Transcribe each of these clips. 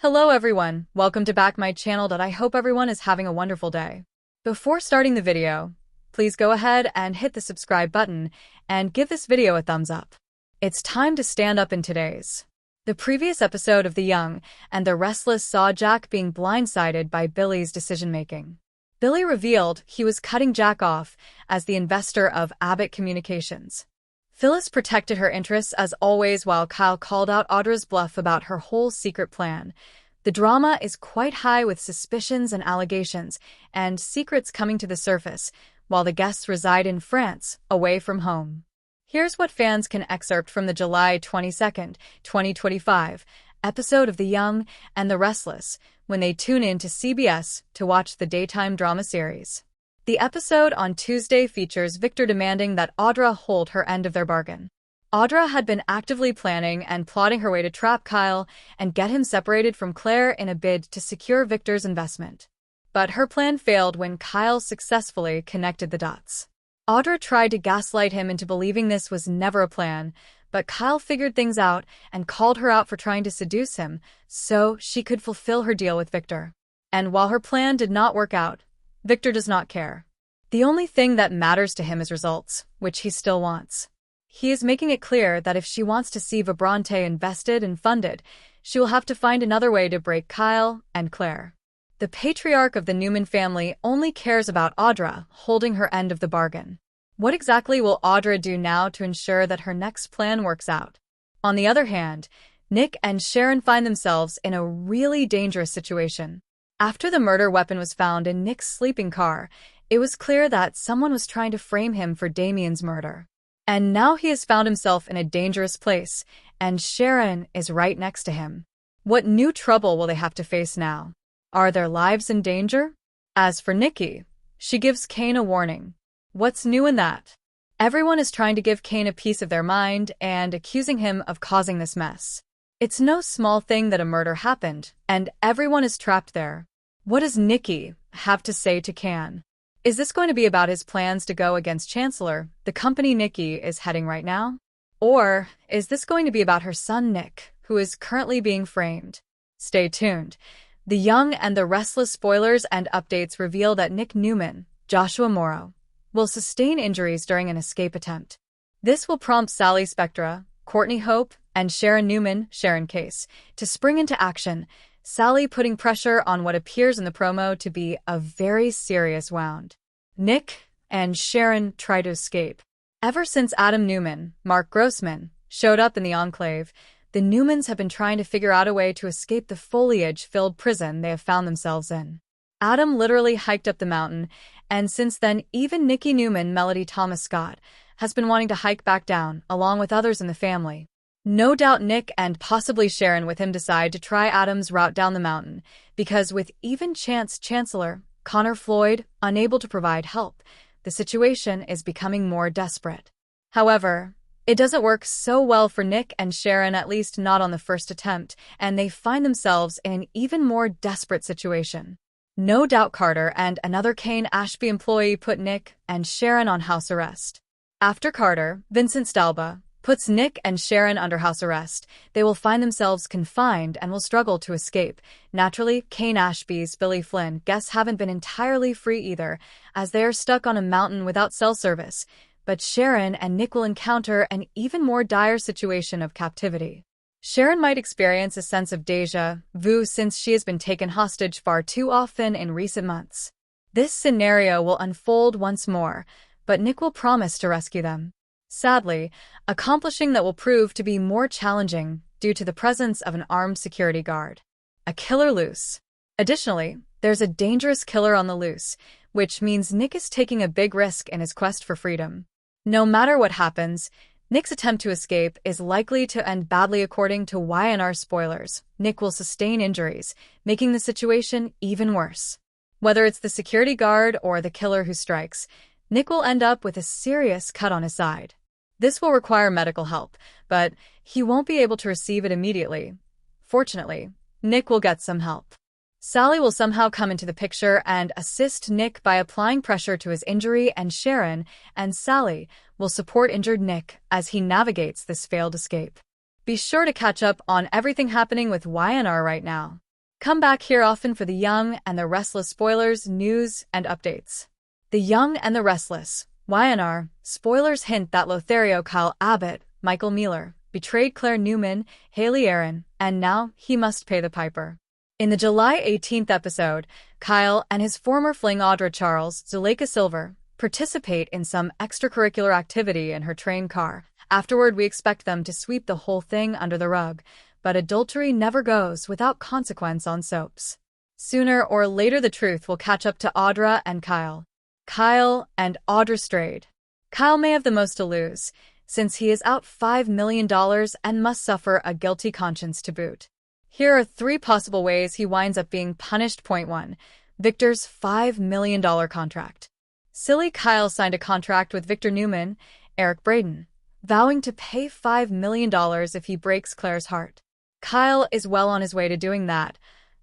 Hello everyone, welcome to back my channel. I hope everyone is having a wonderful day. Before starting the video, please go ahead and hit the subscribe button and give this video a thumbs up. It's time to stand up in today's. The previous episode of The Young and the Restless saw Jack being blindsided by Billy's decision-making. Billy revealed he was cutting Jack off as the investor of Abbott Communications. Phyllis protected her interests as always while Kyle called out Audra's bluff about her whole secret plan. The drama is quite high with suspicions and allegations, and secrets coming to the surface, while the guests reside in France, away from home. Here's what fans can excerpt from the July 22nd, 2025 episode of The Young and the Restless when they tune in to CBS to watch the daytime drama series. The episode on Tuesday features Victor demanding that Audra hold her end of their bargain. Audra had been actively planning and plotting her way to trap Kyle and get him separated from Claire in a bid to secure Victor's investment. But her plan failed when Kyle successfully connected the dots. Audra tried to gaslight him into believing this was never a plan, but Kyle figured things out and called her out for trying to seduce him so she could fulfill her deal with Victor. And while her plan did not work out, Victor does not care. The only thing that matters to him is results, which he still wants. He is making it clear that if she wants to see Vibrante invested and funded, she will have to find another way to break Kyle and Claire. The patriarch of the Newman family only cares about Audra holding her end of the bargain. What exactly will Audra do now to ensure that her next plan works out? On the other hand, Nick and Sharon find themselves in a really dangerous situation. After the murder weapon was found in Nick's sleeping car, it was clear that someone was trying to frame him for Damien's murder. And now he has found himself in a dangerous place, and Sharon is right next to him. What new trouble will they have to face now? Are their lives in danger? As for Nikki, she gives Kane a warning. What's new in that? Everyone is trying to give Kane a piece of their mind and accusing him of causing this mess. It's no small thing that a murder happened, and everyone is trapped there. What does Nikki have to say to Kane? Is this going to be about his plans to go against Chancellor, the company Nikki is heading right now? Or is this going to be about her son Nick, who is currently being framed? Stay tuned. The Young and the Restless spoilers and updates reveal that Nick Newman, Joshua Morrow, will sustain injuries during an escape attempt. This will prompt Sally Spectra, Courtney Hope, and Sharon Newman, Sharon Case, to spring into action, Sally putting pressure on what appears in the promo to be a very serious wound. Nick and Sharon try to escape. Ever since Adam Newman, Mark Grossman, showed up in the Enclave, the Newmans have been trying to figure out a way to escape the foliage-filled prison they have found themselves in. Adam literally hiked up the mountain, and since then even Nikki Newman, Melody Thomas Scott, has been wanting to hike back down, along with others in the family. No doubt Nick and possibly Sharon with him decide to try Adam's route down the mountain, because with even Chancellor Connor Floyd unable to provide help, the situation is becoming more desperate. However, it doesn't work so well for Nick and Sharon, at least not on the first attempt, and they find themselves in an even more desperate situation. No doubt Carter and another Kane Ashby employee put Nick and Sharon on house arrest. After Carter, Vincent Stalba, puts Nick and Sharon under house arrest, they will find themselves confined and will struggle to escape. Naturally, Kane Ashby's Billy Flynn guests haven't been entirely free either, as they are stuck on a mountain without cell service, but Sharon and Nick will encounter an even more dire situation of captivity. Sharon might experience a sense of déjà vu since she has been taken hostage far too often in recent months. This scenario will unfold once more, but Nick will promise to rescue them. Sadly, accomplishing that will prove to be more challenging due to the presence of an armed security guard. A killer loose. Additionally, there's a dangerous killer on the loose, which means Nick is taking a big risk in his quest for freedom. No matter what happens, Nick's attempt to escape is likely to end badly according to YNR spoilers. Nick will sustain injuries, making the situation even worse. Whether it's the security guard or the killer who strikes, Nick will end up with a serious cut on his side. This will require medical help, but he won't be able to receive it immediately. Fortunately, Nick will get some help. Sally will somehow come into the picture and assist Nick by applying pressure to his injury, and Sharon and Sally will support injured Nick as he navigates this failed escape. Be sure to catch up on everything happening with YNR right now. Come back here often for The Young and the Restless spoilers, news, and updates. The Young and the Restless. YNR. Spoilers hint that Lothario Kyle Abbott, Michael Mealer, betrayed Claire Newman, Haley Aaron, and now he must pay the piper. In the July 18th episode, Kyle and his former fling Audra Charles, Zuleika Silver, participate in some extracurricular activity in her train car. Afterward, we expect them to sweep the whole thing under the rug, but adultery never goes without consequence on soaps. Sooner or later, the truth will catch up to Audra and Kyle. Kyle and Audra strayed. Kyle may have the most to lose, since he is out $5 million and must suffer a guilty conscience to boot. Here are 3 possible ways he winds up being punished. Point 1. Victor's $5 million contract. Silly Kyle signed a contract with Victor Newman, Eric Braden, vowing to pay $5 million if he breaks Claire's heart. Kyle is well on his way to doing that.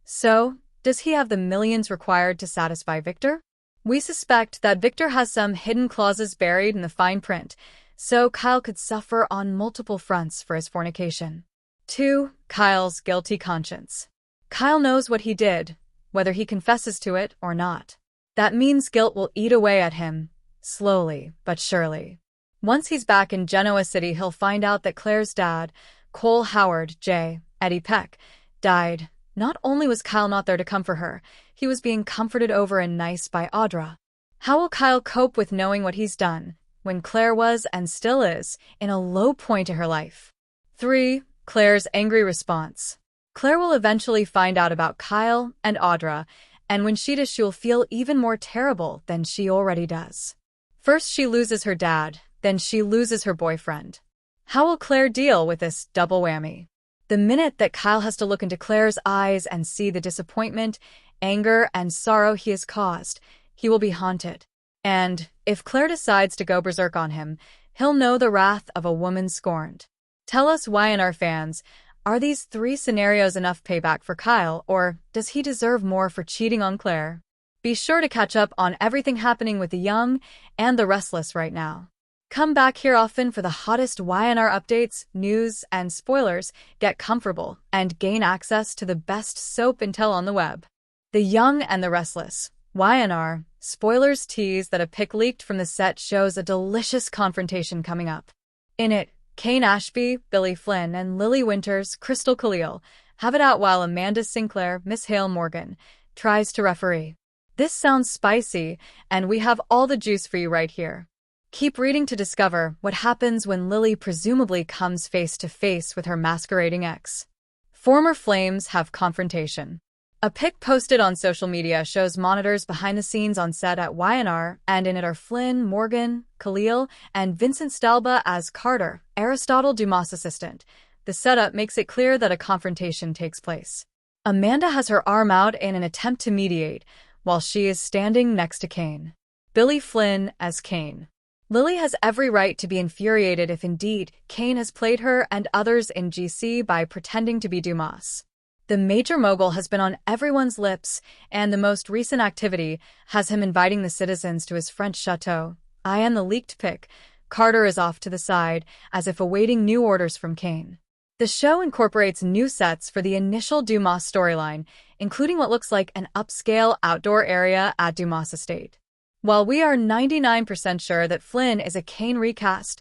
So, does he have the millions required to satisfy Victor? We suspect that Victor has some hidden clauses buried in the fine print, so Kyle could suffer on multiple fronts for his fornication. 2. Kyle's guilty conscience. Kyle knows what he did, whether he confesses to it or not. That means guilt will eat away at him, slowly but surely. Once he's back in Genoa City, he'll find out that Claire's dad, Cole Howard J. Eddie Peck, died. Not only was Kyle not there to comfort her, he was being comforted over and nice by Audra. How will Kyle cope with knowing what he's done, when Claire was, and still is, in a low point in her life? 3. Claire's angry response. Claire will eventually find out about Kyle and Audra, and when she does, she'll feel even more terrible than she already does. First she loses her dad, then she loses her boyfriend. How will Claire deal with this double whammy? The minute that Kyle has to look into Claire's eyes and see the disappointment, anger, and sorrow he has caused, he will be haunted. And if Claire decides to go berserk on him, he'll know the wrath of a woman scorned. Tell us, YNR fans, are these 3 scenarios enough payback for Kyle, or does he deserve more for cheating on Claire? Be sure to catch up on everything happening with The Young and the Restless right now. Come back here often for the hottest YNR updates, news, and spoilers. Get comfortable and gain access to the best soap intel on the web. The Young and the Restless. YNR. Spoilers tease that a pic leaked from the set shows a delicious confrontation coming up. In it, Kane Ashby, Billy Flynn, and Lily Winters, Crystal Khalil, have it out while Amanda Sinclair, Miss Hale Morgan, tries to referee. This sounds spicy, and we have all the juice for you right here. Keep reading to discover what happens when Lily presumably comes face to face with her masquerading ex. Former flames have confrontation. A pic posted on social media shows monitors behind the scenes on set at YNR, and in it are Flynn, Morgan, Khalil, and Vincent Stalba as Carter, Aristotle Dumas' assistant. The setup makes it clear that a confrontation takes place. Amanda has her arm out in an attempt to mediate, while she is standing next to Kane. Billy Flynn as Kane. Lily has every right to be infuriated if indeed Kane has played her and others in GC by pretending to be Dumas. The major mogul has been on everyone's lips, and the most recent activity has him inviting the citizens to his French chateau. In the leaked pic, Carter is off to the side, as if awaiting new orders from Kane. The show incorporates new sets for the initial Dumas storyline, including what looks like an upscale outdoor area at Dumas Estate. While we are 99% sure that Flynn is a Kane recast,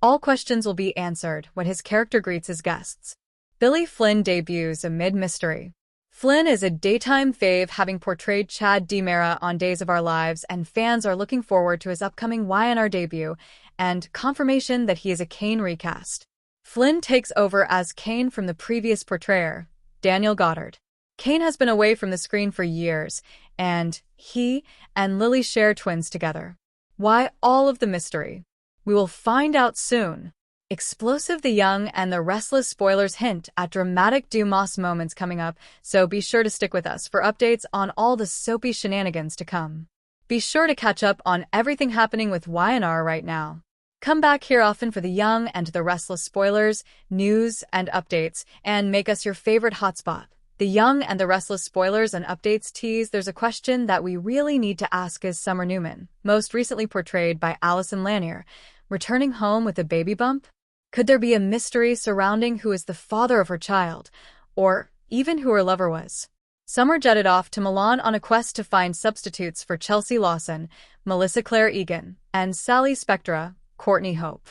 all questions will be answered when his character greets his guests. Billy Flynn debuts amid mystery. Flynn is a daytime fave, having portrayed Chad DiMera on Days of Our Lives, and fans are looking forward to his upcoming YNR debut and confirmation that he is a Kane recast. Flynn takes over as Kane from the previous portrayer, Daniel Goddard. Kane has been away from the screen for years, and he and Lily share twins together. Why all of the mystery? We will find out soon. Explosive The Young and the Restless spoilers hint at dramatic Dumas moments coming up, so be sure to stick with us for updates on all the soapy shenanigans to come. Be sure to catch up on everything happening with YNR right now. Come back here often for The Young and the Restless spoilers, news, and updates, and make us your favorite hotspot. The Young and the Restless spoilers and updates tease there's a question that we really need to ask: is Summer Newman, most recently portrayed by Allison Lanier, returning home with a baby bump? Could there be a mystery surrounding who is the father of her child, or even who her lover was? Summer jetted off to Milan on a quest to find substitutes for Chelsea Lawson, Melissa Claire Egan, and Sally Spectra, Courtney Hope.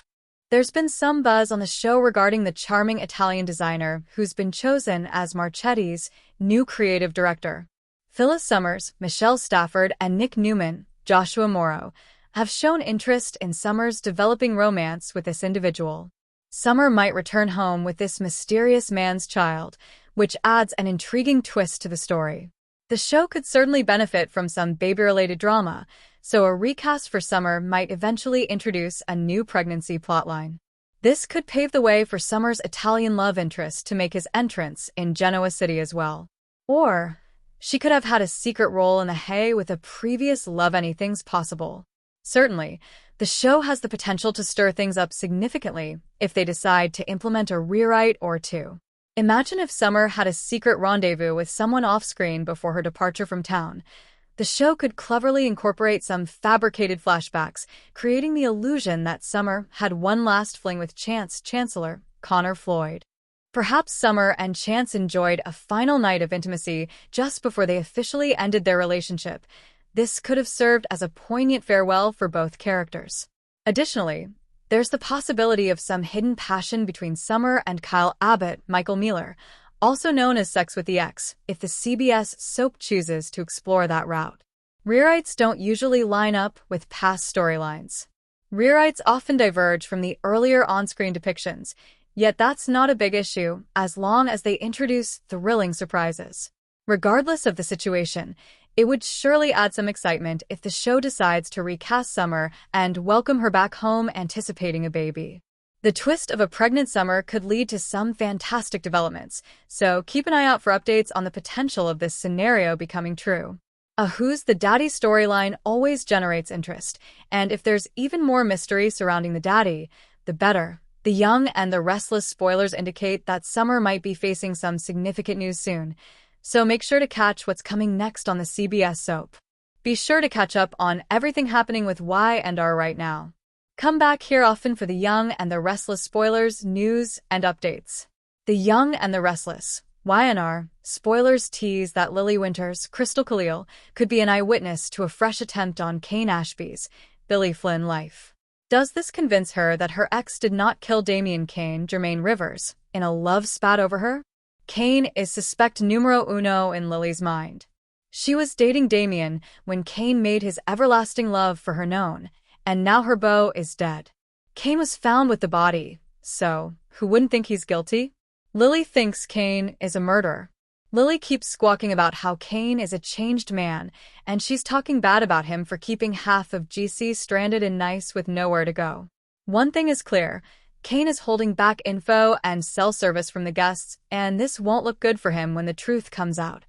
There's been some buzz on the show regarding the charming Italian designer who's been chosen as Marchetti's new creative director. Phyllis Summers, Michelle Stafford, and Nick Newman, Joshua Morrow, have shown interest in Summer's developing romance with this individual. Summer might return home with this mysterious man's child, which adds an intriguing twist to the story. The show could certainly benefit from some baby-related drama, so a recast for Summer might eventually introduce a new pregnancy plotline. This could pave the way for Summer's Italian love interest to make his entrance in Genoa City as well. Or she could have had a secret role in the hay with a previous love. Anything's possible. Certainly, the show has the potential to stir things up significantly if they decide to implement a rewrite or two. Imagine if Summer had a secret rendezvous with someone off-screen before her departure from town. The show could cleverly incorporate some fabricated flashbacks, creating the illusion that Summer had one last fling with Chance Chancellor Connor Floyd. Perhaps Summer and Chance enjoyed a final night of intimacy just before they officially ended their relationship. This could have served as a poignant farewell for both characters. Additionally, there's the possibility of some hidden passion between Summer and Kyle Abbott, Michael Mealer, also known as Sex with the Ex, if the CBS soap chooses to explore that route. Rewrites don't usually line up with past storylines. Rewrites often diverge from the earlier on-screen depictions, yet that's not a big issue as long as they introduce thrilling surprises. Regardless of the situation, it would surely add some excitement if the show decides to recast Summer and welcome her back home anticipating a baby. The twist of a pregnant Summer could lead to some fantastic developments, so keep an eye out for updates on the potential of this scenario becoming true. A Who's the Daddy storyline always generates interest, and if there's even more mystery surrounding the daddy, the better. The Young and the Restless spoilers indicate that Summer might be facing some significant news soon, so make sure to catch what's coming next on the CBS soap. Be sure to catch up on everything happening with Y&R right now. Come back here often for The Young and the Restless spoilers, news, and updates. The Young and the Restless, Y&R, spoilers tease that Lily Winters, Crystal Khalil, could be an eyewitness to a fresh attempt on Kane Ashby's Billy Flynn life. Does this convince her that her ex did not kill Damian Kane, Jermaine Rivers, in a love spat over her? Kane is suspect numero uno in Lily's mind. She was dating Damian when Kane made his everlasting love for her known, and now her beau is dead. Kane was found with the body, so who wouldn't think he's guilty? Lily thinks Kane is a murderer. Lily keeps squawking about how Kane is a changed man, and she's talking bad about him for keeping half of GC stranded in Nice with nowhere to go. One thing is clear. Kane is holding back info and cell service from the guests, and this won't look good for him when the truth comes out.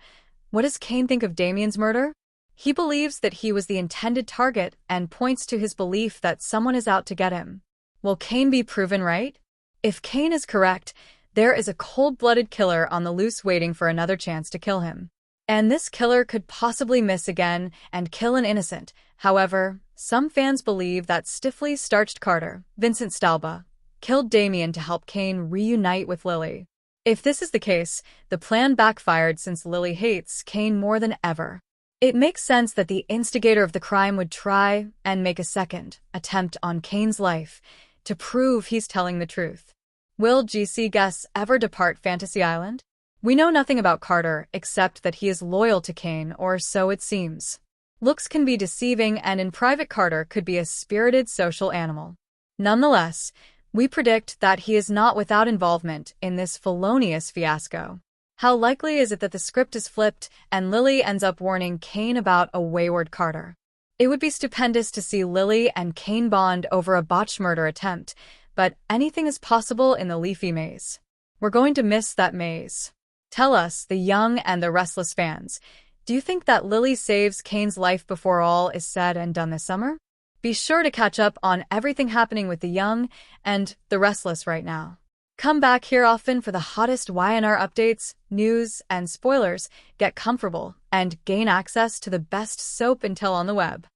What does Kane think of Damian's murder? He believes that he was the intended target and points to his belief that someone is out to get him. Will Kane be proven right? If Kane is correct, there is a cold-blooded killer on the loose waiting for another chance to kill him. And this killer could possibly miss again and kill an innocent. However, some fans believe that stiffly starched Carter, Vincent Stalba, killed Damian to help Kane reunite with Lily. If this is the case, the plan backfired since Lily hates Kane more than ever. It makes sense that the instigator of the crime would try and make a second attempt on Kane's life to prove he's telling the truth. Will GC guests ever depart Fantasy Island? We know nothing about Carter except that he is loyal to Kane, or so it seems. Looks can be deceiving, and in private Carter could be a spirited social animal. Nonetheless, we predict that he is not without involvement in this felonious fiasco. How likely is it that the script is flipped and Lily ends up warning Kane about a wayward Carter? It would be stupendous to see Lily and Kane bond over a botched murder attempt, but anything is possible in the leafy maze. We're going to miss that maze. Tell us, the Young and the Restless fans, do you think that Lily saves Kane's life before all is said and done this summer? Be sure to catch up on everything happening with the Young and the Restless right now. Come back here often for the hottest Y&R updates, news, and spoilers. Get comfortable and gain access to the best soap intel on the web.